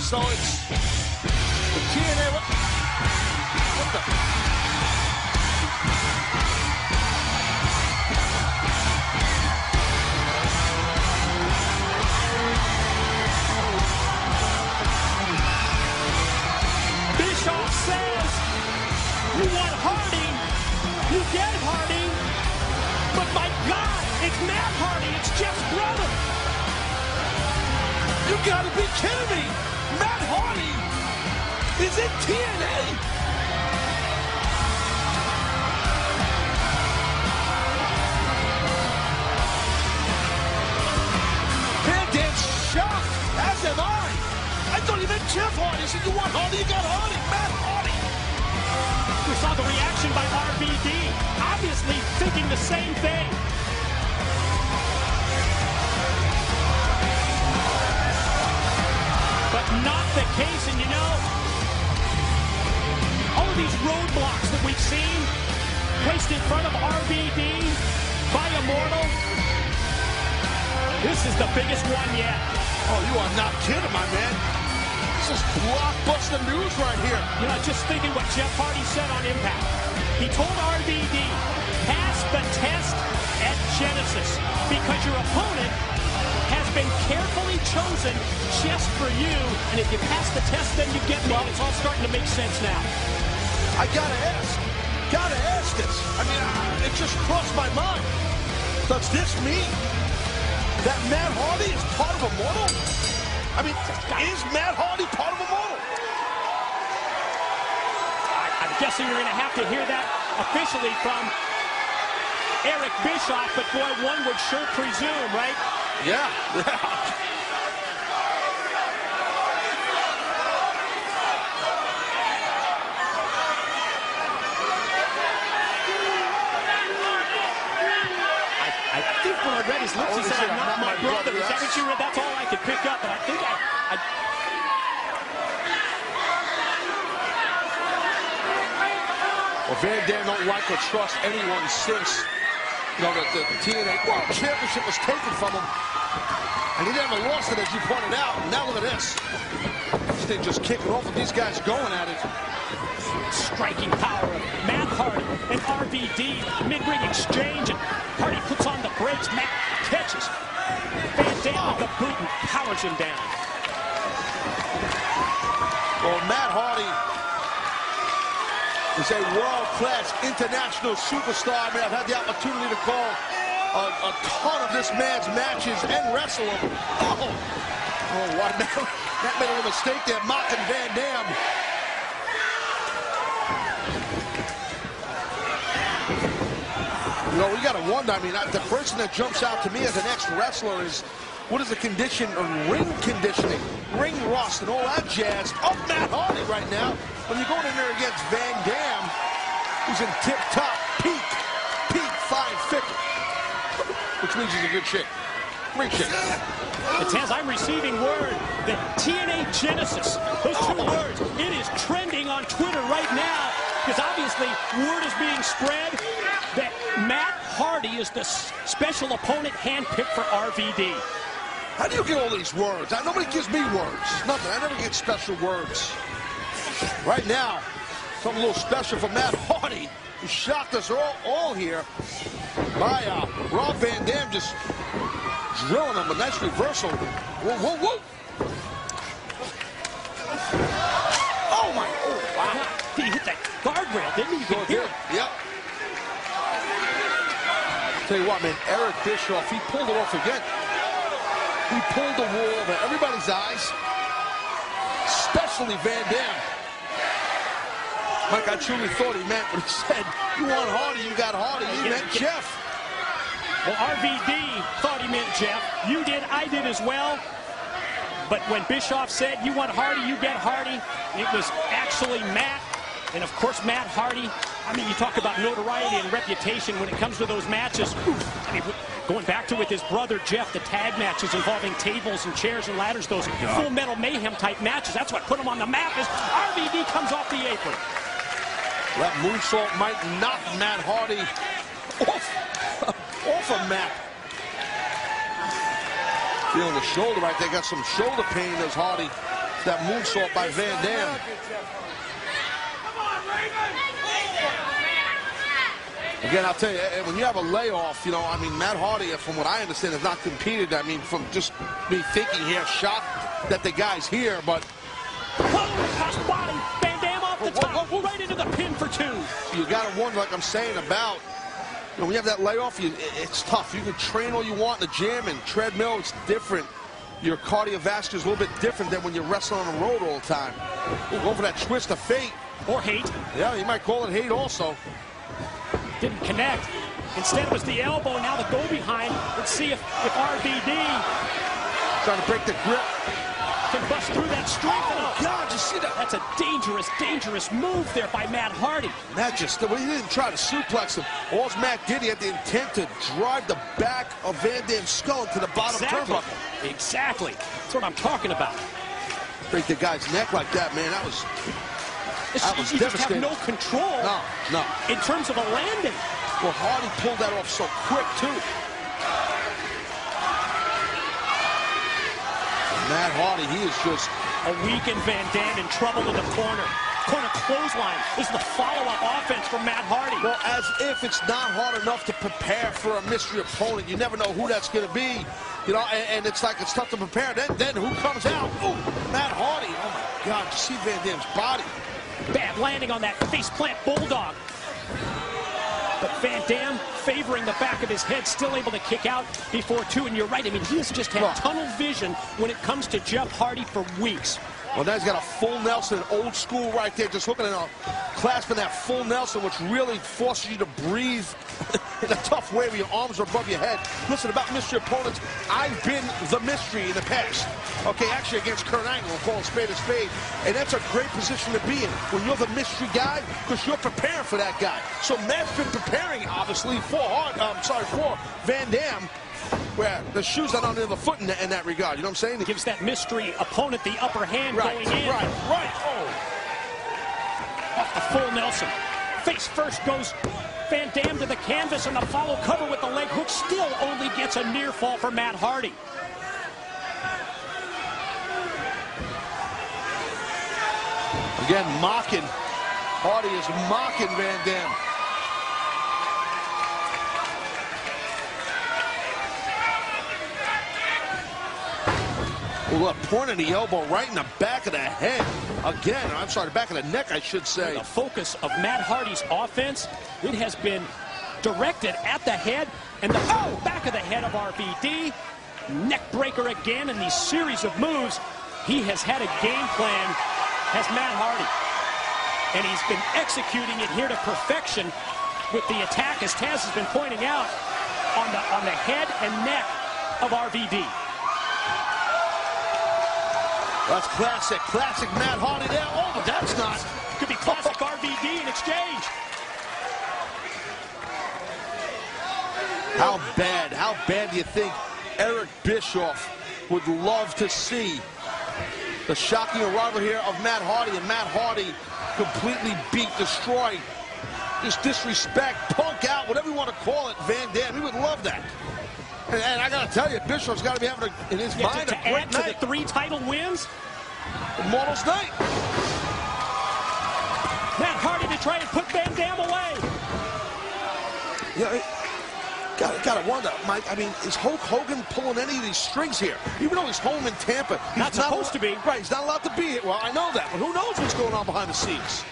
So it's the TNA. What the? Bischoff says, you want Hardy, you get Hardy, but my God, it's Matt Hardy, it's Jeff's brother. You gotta be kidding me! Matt Hardy is in TNA! Van Dam's shocked, as am I thought you meant Jeff Hardy. So you want Hardy, you got Hardy. Matt Hardy. We saw the reaction by RVD, obviously thinking the same thing. But not the case, and you know, all of these roadblocks that we've seen placed in front of RVD by Immortal, this is the biggest one yet. Oh, you are not kidding, my man. This is blockbuster news right here. You know, just thinking what Jeff Hardy said on Impact. He told RVD, pass the test at Genesis because your opponent has been carefully chosen just for you, and if you pass the test, then you get me. Well, it's all starting to make sense now. I gotta ask this. I mean, it just crossed my mind. Does this mean that Matt Hardy is part of Immortal? I mean, is Matt Hardy part of Immortal? I'm guessing you're going to have to hear that officially from Eric Bischoff, but boy, one would sure presume, right? Yeah. I think when I read his lips, he said, I'm not my brother. Is that what you read? That's all I could pick up, but I think Well, Van Dam don't like or trust anyone since, you know, the TNA World Championship was taken from him. And he never lost it, as you pointed out. Now look at this. This thing just kicking off with these guys going at it. striking power of Matt Hardy and RVD. Mid-ring exchange, and Hardy puts on the brakes. Matt catches Van Dam with the boot and powers him down. Well, Matt Hardy is a world-class international superstar. I mean, I've had the opportunity to call a ton of this man's matches and wrestle him. Oh, what? That made a mistake there, mocking Van Dam. You know, we got to wonder. I mean, the person that jumps out to me as an ex-wrestler is, what is the condition of ring conditioning, ring rust, and all that jazz of Matt Hardy right now. When you're going in there against Van Dam, who's in tip-top peak fine figure, which means he's a good chick. Great chick. It's as I'm receiving word that TNA Genesis, those two words, it is trending on Twitter right now, because obviously word is being spread that Matt Hardy is the special opponent handpicked for RVD. How do you get all these words? Nobody gives me words. Nothing. I never get special words. Right now, something a little special for Matt Hardy, who shocked us all here by Rob Van Dam just drilling him. A nice reversal. Whoa, whoa, whoa. Oh, my. Oh, wow. He hit that guardrail, didn't he? You can hear it. Yep. Tell you what, man, Eric Bischoff, he pulled it off again. He pulled the wool over everybody's eyes, especially Van Dam. Mike, I truly thought he meant what he said. You want Hardy, you got Hardy. He meant Jeff. Well, RVD thought he meant Jeff. You did, I did as well. But when Bischoff said, you want Hardy, you get Hardy, it was actually Matt. And, of course, Matt Hardy. I mean, you talk about notoriety and reputation when it comes to those matches. I mean, going back to with his brother Jeff, the tag matches involving tables and chairs and ladders, those Full Metal Mayhem type matches. That's what put him on the map as RVD comes off the apron. That moonsault might knock Matt Hardy off of Matt. Feeling the shoulder right there. Got some shoulder pain, does Hardy. that moonsault by Van Dam. Again, I'll tell you, when you have a layoff, you know, I mean, Matt Hardy, from what I understand, has not competed. I mean, from just me thinking here, shocked that the guy's here, but... Cross body, Van Dam off the top, right into the pin for 2. You got to wonder, like I'm saying, about, you know, when you have that layoff, it's tough. You can train all you want in the gym and treadmill, it's different. Your cardiovascular is a little bit different than when you're wrestling on the road all the time. Go for that twist of fate. Or hate. Yeah, you might call it hate also. Didn't connect. Instead it was the elbow, now the go behind. Let's see if RVD trying to break the grip. Can bust through that strength. Oh, God, you see that? That's a dangerous, dangerous move there by Matt Hardy. Matt just, well, he didn't try to suplex him. All Matt did, he had the intent to drive the back of Van Dam's skull into the bottom turnbuckle. Exactly. That's what I'm talking about. Break the guy's neck like that, man. That was you just have no control. No. In terms of a landing. Well, Hardy pulled that off so quick, too. Matt Hardy, he is just... A weakened Van Dam in trouble in the corner. Corner clothesline is the follow-up offense from Matt Hardy. Well, as if it's not hard enough to prepare for a mystery opponent. You never know who that's going to be. You know, and it's like it's tough to prepare. Then who comes out? Ooh, Matt Hardy. Oh, my God. You see Van Dam's body. Bad landing on that faceplant bulldog. But Van Dam favoring the back of his head, still able to kick out before 2. And you're right, I mean, he has just had tunnel vision when it comes to Jeff Hardy for weeks. Well, now he's got a full Nelson, old school right there, just looking at a clasping that full Nelson, which really forces you to breathe in a tough way where your arms are above your head. Listen, about mystery opponents, I've been the mystery in the past. Okay, actually against Kurt Angle, we'll call a spade, and that's a great position to be in when you're the mystery guy, because you're preparing for that guy. So Matt's been preparing, obviously, for Van Dam, where the shoes are not on the foot in that regard. You know what I'm saying? It gives that mystery opponent the upper hand going in. Right. Oh. Off the full Nelson. Face first goes Van Dam to the canvas, and the follow cover with the leg hook still only gets a near fall for Matt Hardy. Again, mocking. Hardy is mocking Van Dam. Well, pointing the elbow right in the back of the head. Again, I'm sorry, the back of the neck, I should say. The focus of Matt Hardy's offense, it has been directed at the head and the back of the head of RVD. Neck breaker again in these series of moves. He has had a game plan, has Matt Hardy. And he's been executing it here to perfection with the attack, as Taz has been pointing out, on the head and neck of RVD. That's classic Matt Hardy there. Oh, but that's not. Could be classic RVD in exchange. How bad do you think Eric Bischoff would love to see the shocking arrival here of Matt Hardy, and Matt Hardy completely beat, destroyed, just disrespect, punk out, whatever you want to call it, Van Dam. He would love that. And I got to tell you, Bischoff's got to be having in his mind to a great add night. To the 3 title wins. Immortals night. Matt Hardy to try and put Van Dam away. Yeah, gotta wonder, Mike. I mean, is Hulk Hogan pulling any of these strings here? Even though he's home in Tampa, he's not supposed to be. Right, he's not allowed to be here. Well, I know that, but who knows what's going on behind the scenes?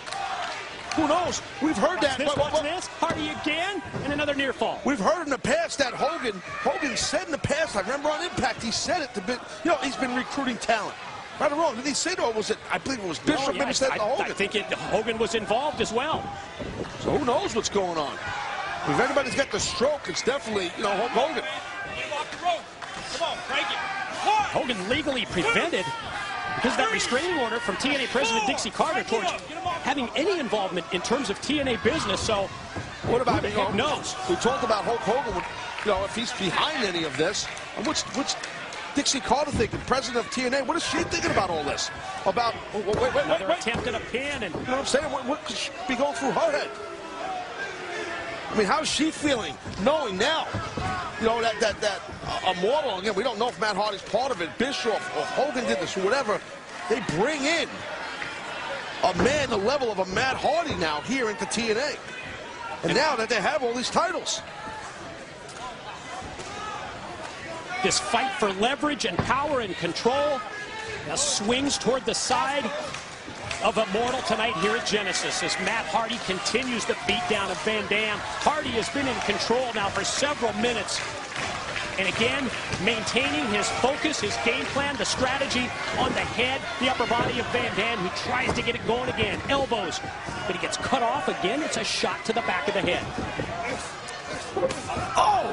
Who knows? We've heard that. Watch this. Hardy again, and another near fall. We've heard in the past that Hogan said in the past, I remember on Impact, he said it to be, you know, he's been recruiting talent. Right or wrong? Did he say that, or was it, I believe it was Bishop, maybe said to Hogan? I think Hogan was involved as well. So who knows what's going on? If anybody's got the stroke, it's definitely, you know, Hulk Hogan. Come on, break it. Hogan legally prevented, because of that restraining order from TNA President Dixie Carter, towards having any involvement in terms of TNA business. So what about, who the heck knows? We talked about Hulk Hogan, you know, if he's behind any of this. And what's Dixie Carter thinking, president of TNA? What is she thinking about all this? About, wait. Attempt at a pin, and you know what I'm saying? What could she be going through her head? I mean, how's she feeling, knowing now, you know, that Immortal, again, we don't know if Matt Hardy's part of it, Bischoff or Hogan did this or whatever, they bring in a man the level of a Matt Hardy now here into TNA. And now that they have all these titles. This fight for leverage and power and control. Now swings toward the side of Immortal tonight here at Genesis as Matt Hardy continues the beatdown of Van Dam. Hardy has been in control now for several minutes. And again, maintaining his focus, his game plan, the strategy on the head, the upper body of Van Dam, who tries to get it going again. Elbows, but he gets cut off again. It's a shot to the back of the head. Oh!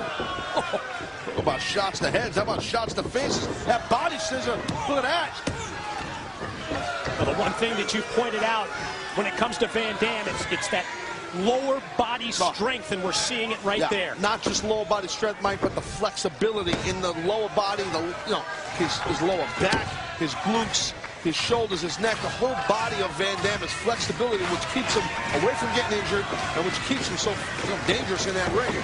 Talk about shots to heads. How about shots to faces? That body scissor. Look at that. Well, the one thing that you pointed out when it comes to Van Dam, it's that lower body strength, and we're seeing it right there. Not just lower body strength, Mike, but the flexibility in the lower body, his lower back, his glutes, his shoulders, his neck. The whole body of Van Dam is flexibility, which keeps him away from getting injured and which keeps him so dangerous in that ring.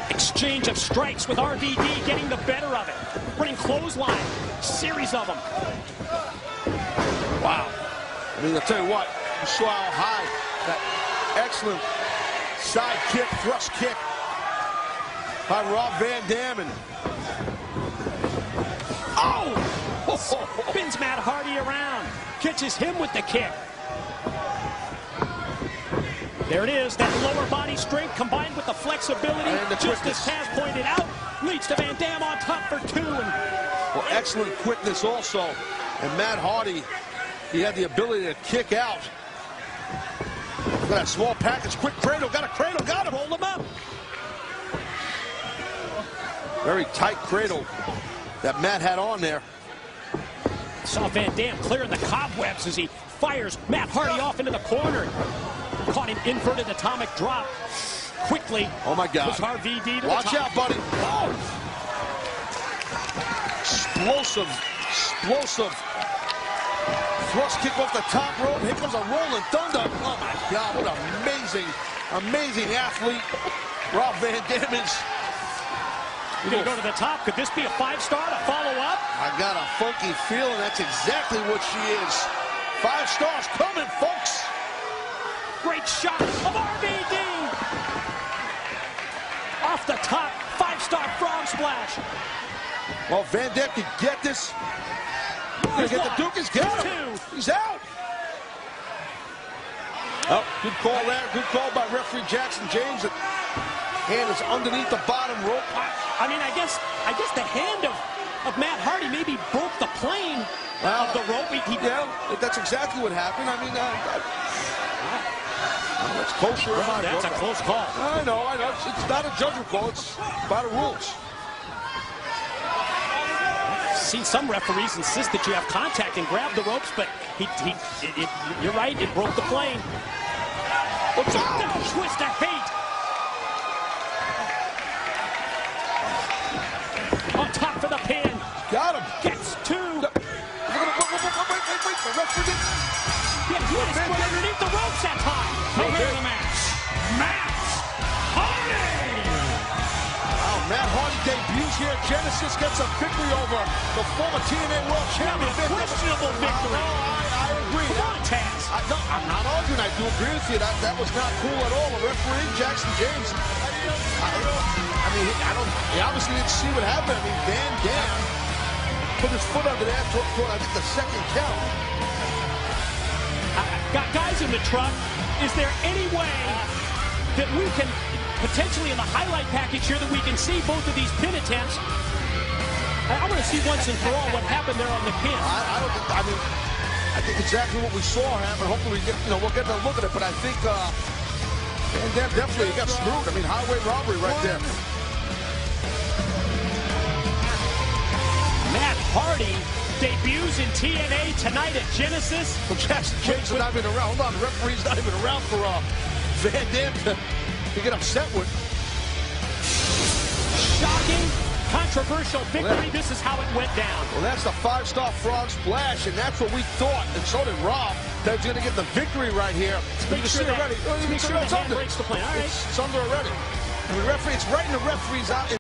Exchange of strikes with RVD getting the better of it. Running clothesline, series of them. Wow. I mean, I'll tell you what, you saw how high that excellent side kick, thrust kick by Rob Van Dam. And oh! Spins Matt Hardy around. Catches him with the kick. There it is, that lower body strength combined with the flexibility, and the just as Taz pointed out, leads to Van Dam on top for two. Well, excellent quickness also. And Matt Hardy, he had the ability to kick out. Look at that small package, quick cradle, got him. Roll him up. Very tight cradle that Matt had on there. Saw Van Dam clearing the cobwebs as he fires Matt Hardy off into the corner. Caught him inverted atomic drop. Quickly. Oh my God. Was RVD to Watch the top. out, buddy. Oh. Explosive. Thrust kick off the top rope. Here comes a rolling thunder. Oh my God, what an amazing athlete Rob Van Dam is. We're going to go to the top. Could this be a 5-star to follow up? I got a funky feeling that's exactly what she is. 5 stars coming, folks. Great shot of RVD. Off the top, 5-star frog splash. Well, Van Dam can get this. He's get the Duke. He's got him. He's out. Oh, good call there. Good call by referee Jackson James. The hand is underneath the bottom rope. I mean, I guess the hand of Matt Hardy maybe broke the plane of the rope. Yeah, that's exactly what happened. I mean, that's kosher. That's a close call. I know. It's not a judgment call. It's by the rules. Seen some referees insist that you have contact and grab the ropes, but you're right. It broke the plane. What's that twist of hate? On top for the pin. Got him. Gets two. Wait. The referee did. Yeah, he had his foot underneath the ropes that time. Okay. Here's the match. Matt Hardy. Wow, Matt Hardy debuts here at Genesis, gets a victory over the former TNA World Champion. Questionable victory. I agree. Come on, Taz. I'm not arguing. I do agree with you. That was not cool at all. The referee, Jackson James. He obviously didn't see what happened. I mean, Van Dam put his foot under there toward, I think, the second count. Got guys in the truck. Is there any way that we can potentially in the highlight package here that we can see both of these pin attempts? I want to see once and for all what happened there on the pin. I think exactly what we saw happen. Hopefully, we'll get a look at it. But I think Van Dam definitely got screwed. I mean, highway robbery right there. Matt Hardy debuts in TNA tonight at Genesis. Well, Jackson James is not even around. Hold on, the referee's not even around for Van Dam to get upset with. Shocking, controversial victory. This is how it went down. Well, that's the 5-star frog splash, and that's what we thought, and so did Rob, that he's going to get the victory right here. You can see it already. Make sure the hand breaks the plane. All right. It's under already. And the referee, it's right in the referee's eye.